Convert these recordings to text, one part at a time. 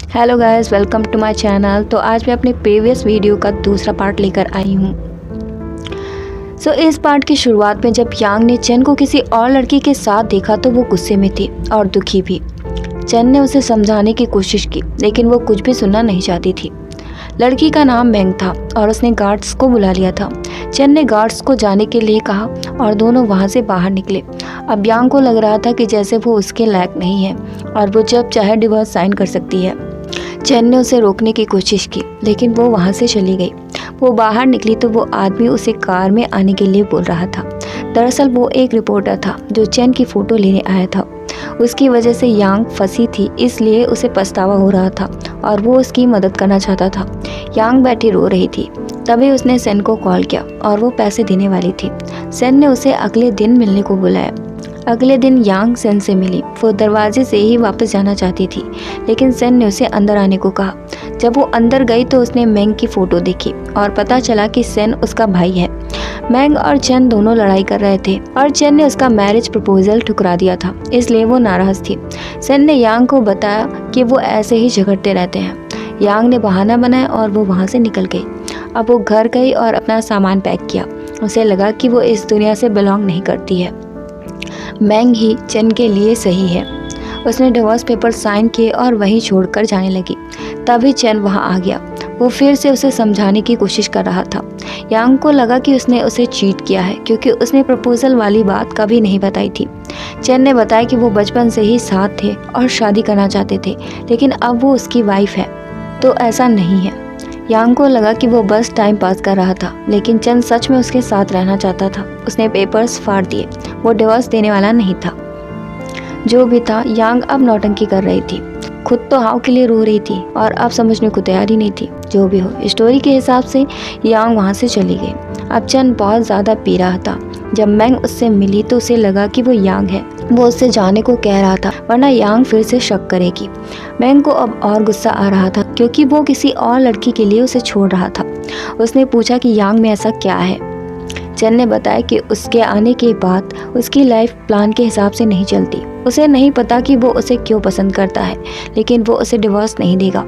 Hello guys, welcome to my channel. तो आज मैं अपने प्रीवियस वीडियो का दूसरा पार्ट लेकर आई हूँ। इस पार्ट की शुरुआत में जब यांग ने चेन को किसी और लड़की के साथ देखा तो वो गुस्से में थी और दुखी भी। चेन ने उसे समझाने की कोशिश की लेकिन वो कुछ भी सुनना नहीं चाहती थी। लड़की का नाम मेंग था और उसने गार्ड्स को बुला लिया था। चेन ने गार्ड्स को जाने के लिए कहा और दोनों वहाँ से बाहर निकले। अब यांग को लग रहा था कि जैसे वो उसके लायक नहीं है और वो जब चाहे डिवोर्स साइन कर सकती है। चेन ने उसे रोकने की कोशिश की लेकिन वो वहाँ से चली गई। वो बाहर निकली तो वो आदमी उसे कार में आने के लिए बोल रहा था। दरअसल वो एक रिपोर्टर था जो चेन की फ़ोटो लेने आया था। उसकी वजह से यांग फंसी थी, इसलिए उसे पछतावा हो रहा था और वो उसकी मदद करना चाहता था। यांग बैठी रो रही थी। तभी उसने सेन को कॉल किया और वो पैसे देने वाली थी। सेन ने उसे अगले दिन मिलने को बुलाया। अगले दिन यांग सेन से मिली। वो दरवाजे से ही वापस जाना चाहती थी लेकिन सेन ने उसे अंदर आने को कहा। जब वो अंदर गई तो उसने मेंग की फ़ोटो देखी और पता चला कि सेन उसका भाई है। मेंग और चेन दोनों लड़ाई कर रहे थे और चेन ने उसका मैरिज प्रपोजल ठुकरा दिया था, इसलिए वो नाराज़ थी। सेन ने यांग को बताया कि वो ऐसे ही झगड़ते रहते हैं। यांग ने बहाना बनाया और वो वहाँ से निकल गई। अब वो घर गई और अपना सामान पैक किया। उसे लगा कि वो इस दुनिया से बिलोंग नहीं करती है। मेंग ही चेन के लिए सही है। उसने डिवोर्स पेपर साइन किए और वहीं छोड़कर जाने लगी। तभी चेन वहां आ गया। वो फिर से उसे समझाने की कोशिश कर रहा था। यांग को लगा कि उसने उसे चीट किया है क्योंकि उसने प्रपोजल वाली बात कभी नहीं बताई थी। चेन ने बताया कि वो बचपन से ही साथ थे और शादी करना चाहते थे, लेकिन अब वो उसकी वाइफ है तो ऐसा नहीं है। यांग को लगा कि वो बस टाइम पास कर रहा था, लेकिन चेन सच में उसके साथ रहना चाहता था। उसने पेपर्स फाड़ दिए। वो डिवोर्स देने वाला नहीं था। जो भी था, यांग अब नौटंकी कर रही थी। खुद तो हाव के लिए रो रही थी और अब समझने को तैयार ही नहीं थी। जो भी हो, स्टोरी के हिसाब से यांग वहाँ से चली गई। अब चेन बहुत ज़्यादा पी रहा था। जब मेंग उससे मिली तो उसे लगा कि वो यांग है। वो उससे जाने को कह रहा था वरना यांग फिर से शक करेगी। मेंग को अब और गुस्सा आ रहा था क्योंकि वो किसी और लड़की के लिए उसे छोड़ रहा था। उसने पूछा कि यांग में ऐसा क्या है। चेन ने बताया कि उसके आने के बाद उसकी लाइफ प्लान के हिसाब से नहीं चलती। उसे नहीं पता कि वो उसे क्यों पसंद करता है, लेकिन वो उसे डिवोर्स नहीं देगा।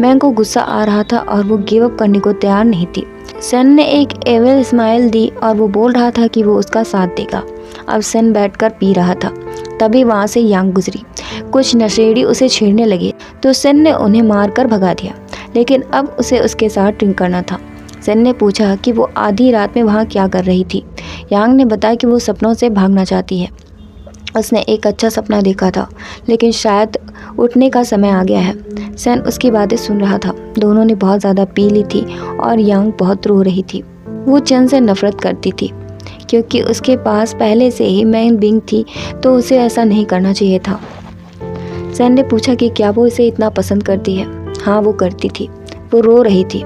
मेंग को गुस्सा आ रहा था और वो गिव अप करने को तैयार नहीं थी। सेन ने एक एविल स्माइल दी और वो बोल रहा था कि वो उसका साथ देगा। अब सेन बैठकर पी रहा था। तभी वहाँ से यांग गुजरी। कुछ नशेड़ी उसे छेड़ने लगे तो सेन ने उन्हें मारकर भगा दिया, लेकिन अब उसे उसके साथ ड्रिंक करना था। सेन ने पूछा कि वो आधी रात में वहाँ क्या कर रही थी। यांग ने बताया कि वो सपनों से भागना चाहती है। उसने एक अच्छा सपना देखा था, लेकिन शायद उठने का समय आ गया है। सेन उसकी बातें सुन रहा था। दोनों ने बहुत ज़्यादा पी ली थी और यांग बहुत रो रही थी। वो चेन से नफरत करती थी क्योंकि उसके पास पहले से ही मेंग बिंग थी, तो उसे ऐसा नहीं करना चाहिए था। सेन ने पूछा कि क्या वो इसे इतना पसंद करती है। हाँ, वो करती थी। वो रो रही थी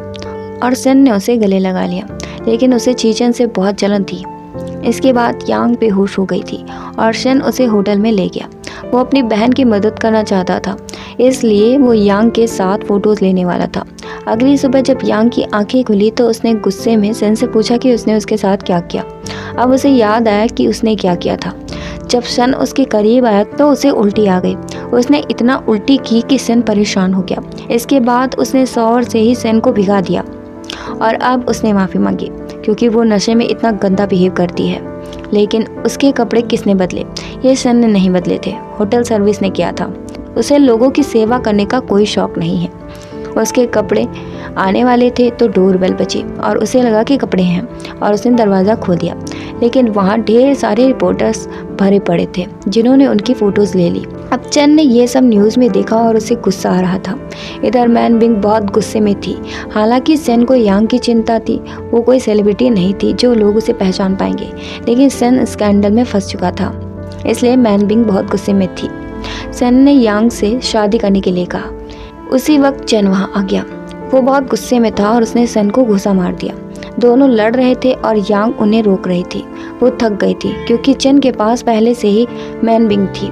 और सेन ने उसे गले लगा लिया, लेकिन उसे चीचन से बहुत जलन थी। इसके बाद यांग बेहोश हो गई थी और सेन उसे होटल में ले गया। वो अपनी बहन की मदद करना चाहता था, इसलिए वो यांग के साथ फ़ोटोज़ लेने वाला था। अगली सुबह जब यांग की आंखें खुली तो उसने गुस्से में सेन से पूछा कि उसने उसके साथ क्या किया। अब उसे याद आया कि उसने क्या किया था। जब सेन उसके करीब आया तो उसे उल्टी आ गई। उसने इतना उल्टी की कि सेन परेशान हो गया। इसके बाद उसने शॉवर से ही सेन को भिगा दिया और अब उसने माफ़ी मांगी क्योंकि वो नशे में इतना गंदा बिहेव करती है। लेकिन उसके कपड़े किसने बदले? ये सेन ने नहीं बदले थे, होटल सर्विस ने किया था। उसे लोगों की सेवा करने का कोई शौक नहीं है। उसके कपड़े आने वाले थे तो डोरबेल बजी और उसे लगा कि कपड़े हैं और उसने दरवाज़ा खोल दिया, लेकिन वहाँ ढेर सारे रिपोर्टर्स भरे पड़े थे जिन्होंने उनकी फ़ोटोज़ ले ली। अब चेन ने ये सब न्यूज़ में देखा और उसे गुस्सा आ रहा था। इधर मेंग बिंग बहुत गुस्से में थी। हालांकि सेन को यांग की चिंता थी। वो कोई सेलिब्रिटी नहीं थी जो लोग उसे पहचान पाएंगे, लेकिन सेन स्कैंडल में फंस चुका था, इसलिए मेंग बिंग बहुत गुस्से में थी। सेन ने यांग से शादी करने के लिए कहा। उसी वक्त चेन वहाँ आ गया। वो बहुत गुस्से में था और उसने सेन को घूंसा मार दिया। दोनों लड़ रहे थे और यांग उन्हें रोक रही थी। वो थक गई थी क्योंकि चेन के पास पहले से ही मेंग बिंग थी।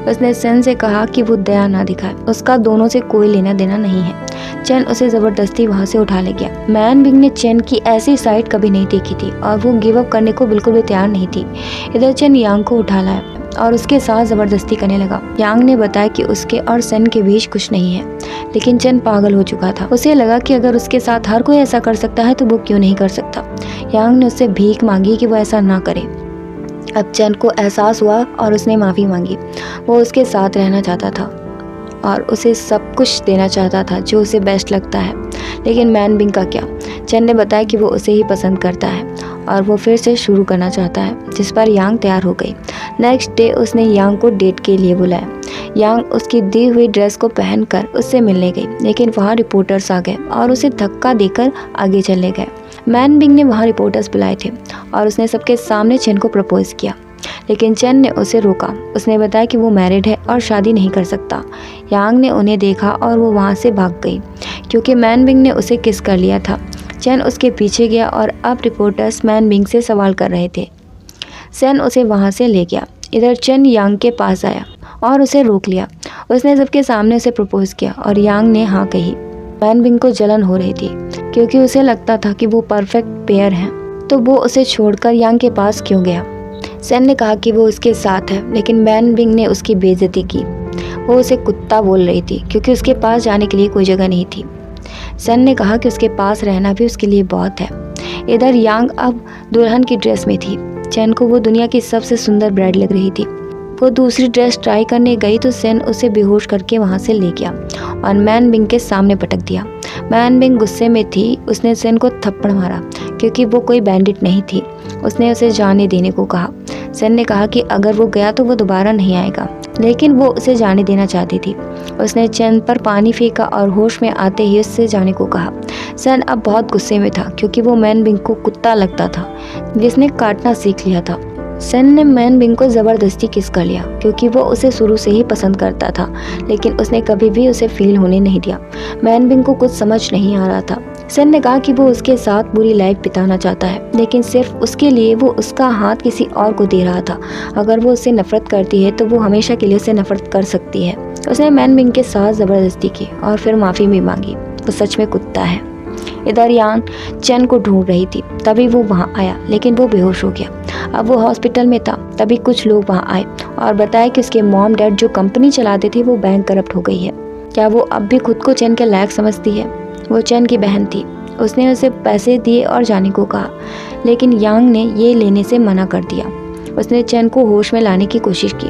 उसने सेन से कहा कि वो दया ना दिखाए, उसका दोनों से कोई लेना देना नहीं है। चेन उसे ज़बरदस्ती वहाँ से उठा ले गया। मेंग बिंग ने चेन की ऐसी साइड कभी नहीं देखी थी और वो गिव अप करने को बिल्कुल भी तैयार नहीं थी। इधर चेन यांग को उठा लाया। और उसके साथ ज़बरदस्ती करने लगा। यांग ने बताया कि उसके और सन के बीच कुछ नहीं है, लेकिन चन पागल हो चुका था। उसे लगा कि अगर उसके साथ हर कोई ऐसा कर सकता है तो वो क्यों नहीं कर सकता। यांग ने उससे भीख मांगी कि वो ऐसा ना करे। अब चन को एहसास हुआ और उसने माफ़ी मांगी। वो उसके साथ रहना चाहता था और उसे सब कुछ देना चाहता था जो उसे बेस्ट लगता है। लेकिन मैन बिंग का क्या? चन ने बताया कि वो उसे ही पसंद करता है और वो फिर से शुरू करना चाहता है, जिस पर यांग तैयार हो गई। नेक्स्ट डे उसने यांग को डेट के लिए बुलाया। यांग उसकी दी हुई ड्रेस को पहनकर उससे मिलने गई, लेकिन वहाँ रिपोर्टर्स आ गए और उसे धक्का देकर आगे चले गए। मैन बिंग ने वहाँ रिपोर्टर्स बुलाए थे और उसने सबके सामने चन को प्रपोज किया, लेकिन चन ने उसे रोका। उसने बताया कि वो मैरिड है और शादी नहीं कर सकता। यांग ने उन्हें देखा और वो वहाँ से भाग गई क्योंकि मैन बिंग ने उसे किस कर लिया था। चन उसके पीछे गया और अब रिपोर्टर्स मैन बिंग से सवाल कर रहे थे। सन उसे वहाँ से ले गया। इधर चन यांग के पास आया और उसे रोक लिया। उसने सबके सामने उसे प्रपोज किया और यांग ने हाँ कही। मैन बिंग को जलन हो रही थी क्योंकि उसे लगता था कि वो परफेक्ट पेयर है, तो वो उसे छोड़कर यांग के पास क्यों गया। सन ने कहा कि वो उसके साथ है, लेकिन मैन बिंग ने उसकी बेइज्जती की। वो उसे कुत्ता बोल रही थी क्योंकि उसके पास जाने के लिए कोई जगह नहीं थी। सन ने कहा कि उसके पास रहना भी उसके लिए बहुत है। इधर यांग अब दुल्हन की ड्रेस में थी। चन को वो दुनिया की सबसे सुंदर ब्राइड लग रही थी। वो दूसरी ड्रेस ट्राई करने गई तो सन उसे बेहोश करके वहाँ से ले गया और मैन बिंग के सामने पटक दिया। मैन बिंग गुस्से में थी। उसने सन को थप्पड़ मारा क्योंकि वो कोई बैंडिट नहीं थी। उसने उसे जाने देने को कहा। सन ने कहा कि अगर वो गया तो वो दोबारा नहीं आएगा, लेकिन वो उसे जाने देना चाहती थी। उसने चन पर पानी फेंका और होश में आते ही उससे जाने को कहा। सन अब बहुत गुस्से में था क्योंकि वो मैन बिंग को कुत्ता लगता था जिसने काटना सीख लिया था। सन ने मैन बिंग को ज़बरदस्ती किस कर लिया क्योंकि वो उसे शुरू से ही पसंद करता था, लेकिन उसने कभी भी उसे फील होने नहीं दिया। मैन बिंग को कुछ समझ नहीं आ रहा था। सन ने कहा कि वो उसके साथ बुरी लाइफ बिताना चाहता है, लेकिन सिर्फ उसके लिए वो उसका हाथ किसी और को दे रहा था। अगर वो उससे नफरत करती है तो वो हमेशा के लिए उससे नफरत कर सकती है। उसने मैन बिंग के साथ ज़बरदस्ती की और फिर माफ़ी भी मांगी। वो सच में कुत्ता है। इधर यांग चन को ढूंढ रही थी, तभी वो वहाँ आया, लेकिन वो बेहोश हो गया। अब वो हॉस्पिटल में था, तभी कुछ लोग वहाँ आए और बताया कि उसके मॉम डैड जो कंपनी चलाते थे वो बैंक करप्ट हो गई है। क्या वो अब भी खुद को चन के लायक समझती है? वो चन की बहन थी। उसने उसे पैसे दिए और जाने को कहा, लेकिन यांग ने ये लेने से मना कर दिया। उसने चन को होश में लाने की कोशिश की।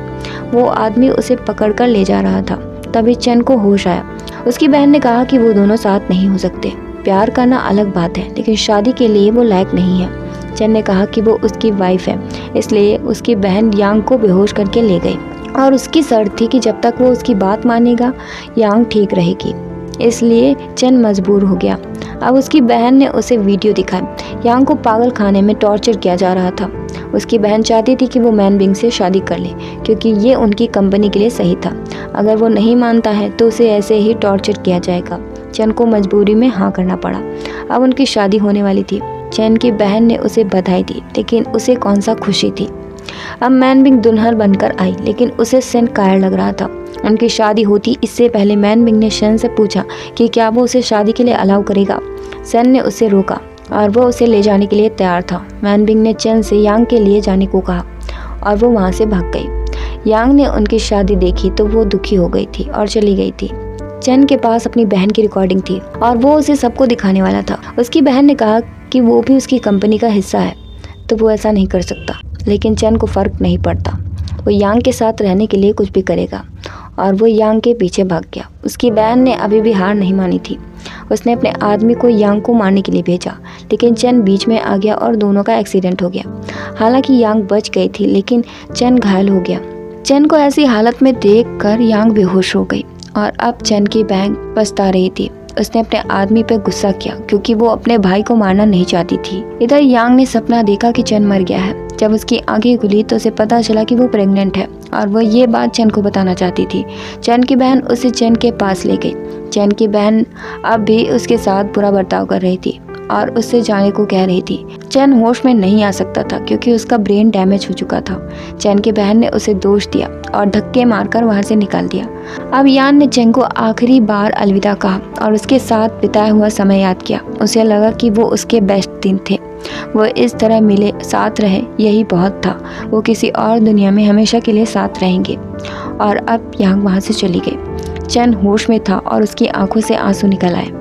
वो आदमी उसे पकड़कर ले जा रहा था, तभी चन को होश आया। उसकी बहन ने कहा कि वो दोनों साथ नहीं हो सकते। प्यार करना अलग बात है, लेकिन शादी के लिए वो लायक नहीं है। चन ने कहा कि वो उसकी वाइफ है, इसलिए उसकी बहन यांग को बेहोश करके ले गई और उसकी शर्त थी कि जब तक वो उसकी बात मानेगा यांग ठीक रहेगी। इसलिए चन मजबूर हो गया। अब उसकी बहन ने उसे वीडियो दिखाई। यांग को पागल खाने में टॉर्चर किया जा रहा था। उसकी बहन चाहती थी कि वो मैन बिंग से शादी कर ले क्योंकि ये उनकी कंपनी के लिए सही था। अगर वो नहीं मानता है तो उसे ऐसे ही टॉर्चर किया जाएगा। चन को मजबूरी में हाँ करना पड़ा। अब उनकी शादी होने वाली थी। चन की बहन ने उसे बधाई दी, लेकिन उसे कौन सा खुशी थी। अब मैन बिंग दुल्हन बनकर आई, लेकिन उसे सन कायर लग रहा था। उनकी शादी होती इससे पहले मैन बिंग ने सन से पूछा कि क्या वो उसे शादी के लिए अलाउ करेगा। सन ने उसे रोका और वो उसे ले जाने के लिए तैयार था। मैन बिंग ने चन से यांग के लिए जाने को कहा और वो वहाँ से भाग गई। यांग ने उनकी शादी देखी तो वो दुखी हो गई थी और चली गई थी। चन के पास अपनी बहन की रिकॉर्डिंग थी और वो उसे सबको दिखाने वाला था। उसकी बहन ने कहा कि वो भी उसकी कंपनी का हिस्सा है, तो वो ऐसा नहीं कर सकता, लेकिन चन को फ़र्क नहीं पड़ता। वो यांग के साथ रहने के लिए कुछ भी करेगा और वो यांग के पीछे भाग गया। उसकी बहन ने अभी भी हार नहीं मानी थी। उसने अपने आदमी को यांग को मारने के लिए भेजा, लेकिन चन बीच में आ गया और दोनों का एक्सीडेंट हो गया। हालांकि यांग बच गई थी, लेकिन चन घायल हो गया। चन को ऐसी हालत में देखकर यांग बेहोश हो गई और अब चन की बहन पछता रही थी। उसने अपने आदमी पे गुस्सा किया क्योंकि वो अपने भाई को मारना नहीं चाहती थी। इधर यांग ने सपना देखा कि चन मर गया है। जब उसकी आंखें खुली तो उसे पता चला कि वो प्रेग्नेंट है और वो ये बात चन को बताना चाहती थी। चन की बहन उसे चन के पास ले गई। चन की बहन अब भी उसके साथ बुरा बर्ताव कर रही थी और उससे जाने को कह रही थी। चैन होश में नहीं आ सकता था क्योंकि उसका ब्रेन डैमेज हो चुका था। चैन की बहन ने उसे दोष दिया और धक्के मारकर वहां से निकाल दिया। अब यान ने चैन को आखिरी बार अलविदा कहा और उसके साथ बिताया हुआ समय याद किया। उसे लगा कि वो उसके बेस्ट दिन थे। वो इस तरह मिले, साथ रहे, यही बहुत था। वो किसी और दुनिया में हमेशा के लिए साथ रहेंगे। और अब यांग वहाँ से चली गई। चैन होश में था और उसकी आंखों से आंसू निकल आए।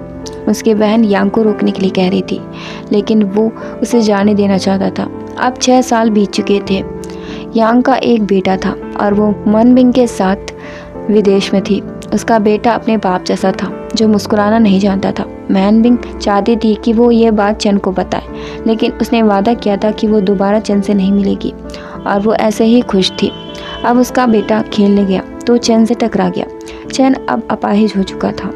उसकी बहन यांग को रोकने के लिए कह रही थी, लेकिन वो उसे जाने देना चाहता था। अब 6 साल बीत चुके थे। यांग का एक बेटा था और वो मनबिंग के साथ विदेश में थी। उसका बेटा अपने बाप जैसा था जो मुस्कुराना नहीं जानता था। मनबिंग चाहती थी कि वो ये बात चैन को बताए, लेकिन उसने वादा किया था कि वो दोबारा चैन से नहीं मिलेगी और वो ऐसे ही खुश थी। अब उसका बेटा खेलने गया तो चैन से टकरा गया। चैन अब अपाहिज हो चुका था।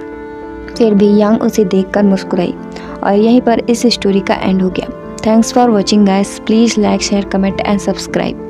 फिर भी यांग उसे देखकर मुस्कुराई और यहीं पर इस स्टोरी का एंड हो गया। Thanks for watching guys. Please like, share, comment and subscribe.